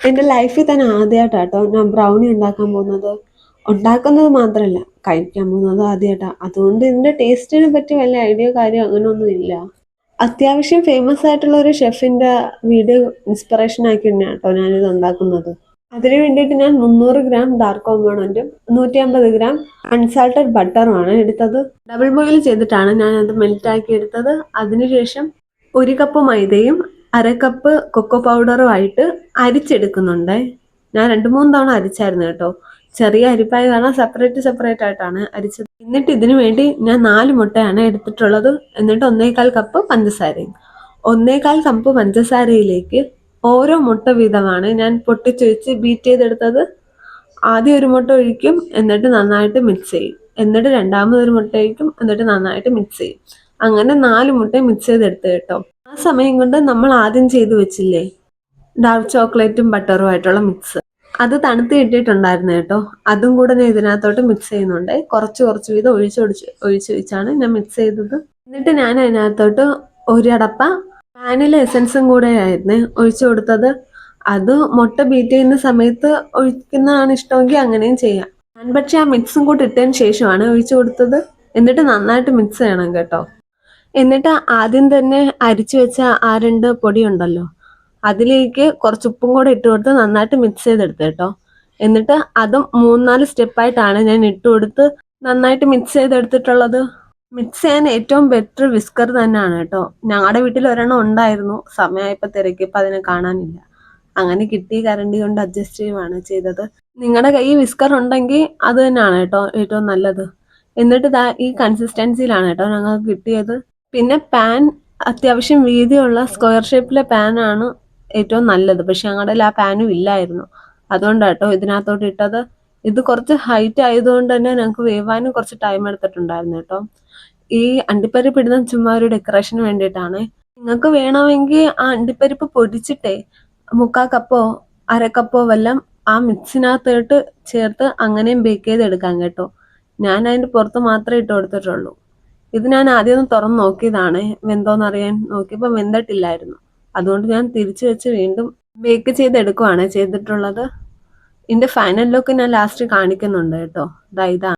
എൻ്റെ ലൈഫിൽ തന്നെ ആദ്യമായിട്ടാട്ടോ ഞാൻ ബ്രൗണി ഉണ്ടാക്കാൻ പോകുന്നത്. ഉണ്ടാക്കുന്നത് മാത്രമല്ല, കഴിക്കാൻ പോകുന്നത് ആദ്യമായിട്ടാണ്. അതുകൊണ്ട് ഇതിൻ്റെ ടേസ്റ്റിനെ പറ്റി വല്ല ഐഡിയ കാര്യം അങ്ങനെയൊന്നും ഇല്ല. അത്യാവശ്യം ഫേമസ് ആയിട്ടുള്ള ഒരു ഷെഫിൻ്റെ വീഡിയോ ഇൻസ്പിറേഷൻ ആക്കി തന്നെയാണ് കേട്ടോ ഞാനിത് ഉണ്ടാക്കുന്നത്. അതിന് വേണ്ടിയിട്ട് ഞാൻ 300 ഗ്രാം ഡാർക്ക് കോമ്പൗണ്ടും 150 ഗ്രാം അൺസാൾട്ടഡ് ബട്ടറുമാണ് എടുത്തത്. ഡബിൾ ബോയിൽ ചെയ്തിട്ടാണ് ഞാൻ അത് മെൽറ്റാക്കി എടുത്തത്. അതിനുശേഷം 1 കപ്പ് മൈദയും 1/2 കപ്പ് കൊക്കോ പൗഡറുമായിട്ട് അരിച്ചെടുക്കുന്നുണ്ട്. ഞാൻ 2-3 തവണ അരിച്ചായിരുന്നു കേട്ടോ. ചെറിയ അരിപ്പായ കാരണം സെപ്പറേറ്റ് ആയിട്ടാണ് അരിച്ചത്. എന്നിട്ട് ഇതിനു വേണ്ടി ഞാൻ 4 മുട്ടയാണ് എടുത്തിട്ടുള്ളത്. എന്നിട്ട് 1/4 കപ്പ് പഞ്ചസാരയും. 1/4 കപ്പ് പഞ്ചസാരയിലേക്ക് ഓരോ മുട്ട വീതമാണ് ഞാൻ പൊട്ടിച്ചൊഴിച്ച് ബീറ്റ് ചെയ്തെടുത്തത്. ആദ്യം ഒരു മുട്ട ഒഴിക്കും, എന്നിട്ട് നന്നായിട്ട് മിക്സ് ചെയ്യും. എന്നിട്ട് രണ്ടാമതൊരു മുട്ട ഒഴിക്കും, എന്നിട്ട് നന്നായിട്ട് മിക്സ് ചെയ്യും. അങ്ങനെ 4 മുട്ട മിക്സ് ചെയ്തെടുത്ത് കേട്ടോ. ആ സമയം കൊണ്ട് നമ്മൾ ആദ്യം ചെയ്ത് വെച്ചില്ലേ ഡാർക്ക് ചോക്ലേറ്റും ബട്ടറും ആയിട്ടുള്ള മിക്സ്, അത് തണുത്ത് കിട്ടിയിട്ടുണ്ടായിരുന്നു കേട്ടോ. അതും കൂടെ ഞാൻ ഇതിനകത്തോട്ട് മിക്സ് ചെയ്യുന്നുണ്ട്. കുറച്ച് വീതം ഒഴിച്ചാണ് ഞാൻ മിക്സ് ചെയ്തത്. എന്നിട്ട് ഞാൻ അതിനകത്തോട്ട് ഒരടപ്പ വാനില എസൻസും കൂടെ ആയിരുന്നു ഒഴിച്ചു കൊടുത്തത്. അത് മുട്ട ബീറ്റ് ചെയ്യുന്ന സമയത്ത് ഒഴിക്കുന്നതാണ് ഇഷ്ടമെങ്കിൽ അങ്ങനെയും ചെയ്യാം. ഞാൻ പക്ഷെ ആ മിക്സും കൂടി ഇട്ടതിന് ശേഷമാണ് ഒഴിച്ചു കൊടുത്തത്. എന്നിട്ട് നന്നായിട്ട് മിക്സ് ചെയ്യണം കേട്ടോ. എന്നിട്ട് ആദ്യം തന്നെ അരിച്ചു വെച്ച ആ 2 പൊടി ഉണ്ടല്ലോ, അതിലേക്ക് കുറച്ച് ഉപ്പും കൂടെ ഇട്ട് കൊടുത്ത് നന്നായിട്ട് മിക്സ് ചെയ്തെടുത്ത് കേട്ടോ. എന്നിട്ട് അതും 3-4 സ്റ്റെപ്പായിട്ടാണ് ഞാൻ ഇട്ട് കൊടുത്ത് നന്നായിട്ട് മിക്സ് ചെയ്തെടുത്തിട്ടുള്ളത്. മിക്സ് ചെയ്യാൻ ഏറ്റവും ബെറ്റർ വിസ്കർ തന്നെയാണ് കേട്ടോ. ഞങ്ങളുടെ വീട്ടിൽ ഒരെണ്ണം ഉണ്ടായിരുന്നു, സമയമായപ്പോൾ തിരക്കിയപ്പോൾ അതിനെ കാണാനില്ല. അങ്ങനെ കിട്ടിയ കരണ്ടി കൊണ്ട് അഡ്ജസ്റ്റ് ചെയ്യുവാണ് ചെയ്തത്. നിങ്ങളുടെ കയ്യിൽ വിസ്കർ ഉണ്ടെങ്കിൽ അത് തന്നെയാണ് കേട്ടോ ഏറ്റവും നല്ലത്. എന്നിട്ട് ഈ കൺസിസ്റ്റൻസിയിലാണ് കേട്ടോ ഞങ്ങൾക്ക് കിട്ടിയത്. പിന്നെ പാൻ അത്യാവശ്യം വീതിയുള്ള സ്ക്വയർ ഷേപ്പിലെ പാനാണ് ഏറ്റവും നല്ലത്. പക്ഷെ ഞങ്ങളുടെ ആ പാനും ഇല്ലായിരുന്നു, അതുകൊണ്ടാണ് കേട്ടോ ഇതിനകത്തോട്ട് ഇട്ടത്. ഇത് കുറച്ച് ഹൈറ്റ് ആയതുകൊണ്ട് തന്നെ ഞങ്ങൾക്ക് വേവാനും കുറച്ച് ടൈം എടുത്തിട്ടുണ്ടായിരുന്നു കേട്ടോ. ഈ അണ്ടിപ്പരിപ്പ് ഇടുന്ന ചുമ്മാ ഒരു ഡെക്കറേഷന് വേണ്ടിയിട്ടാണ്. നിങ്ങൾക്ക് വേണമെങ്കിൽ ആ അണ്ടിപ്പരിപ്പ് പൊടിച്ചിട്ടേ 3/4 കപ്പോ 1/2 കപ്പോ വല്ലം ആ മിക്സിനകത്തോട്ട് ചേർത്ത് അങ്ങനെയും ബേക്ക് ചെയ്തെടുക്കാം കേട്ടോ. ഞാൻ അതിൻ്റെ പുറത്ത് മാത്രമേ ഇട്ട് കൊടുത്തിട്ടുള്ളൂ. ഇത് ഞാൻ ആദ്യം ഒന്ന് തുറന്ന് നോക്കിയതാണ് വെന്തോന്നറിയാൻ. നോക്കിയപ്പോൾ വെന്തിട്ടില്ലായിരുന്നു. അതുകൊണ്ട് ഞാൻ തിരിച്ചു വെച്ച് വീണ്ടും ബേക്ക് ചെയ്തെടുക്കുവാണ് ചെയ്തിട്ടുള്ളത്. ഇതിൻ്റെ ഫൈനൽ ലുക്ക് ഞാൻ ലാസ്റ്റ് കാണിക്കുന്നുണ്ട് കേട്ടോ. ഇതാണ്.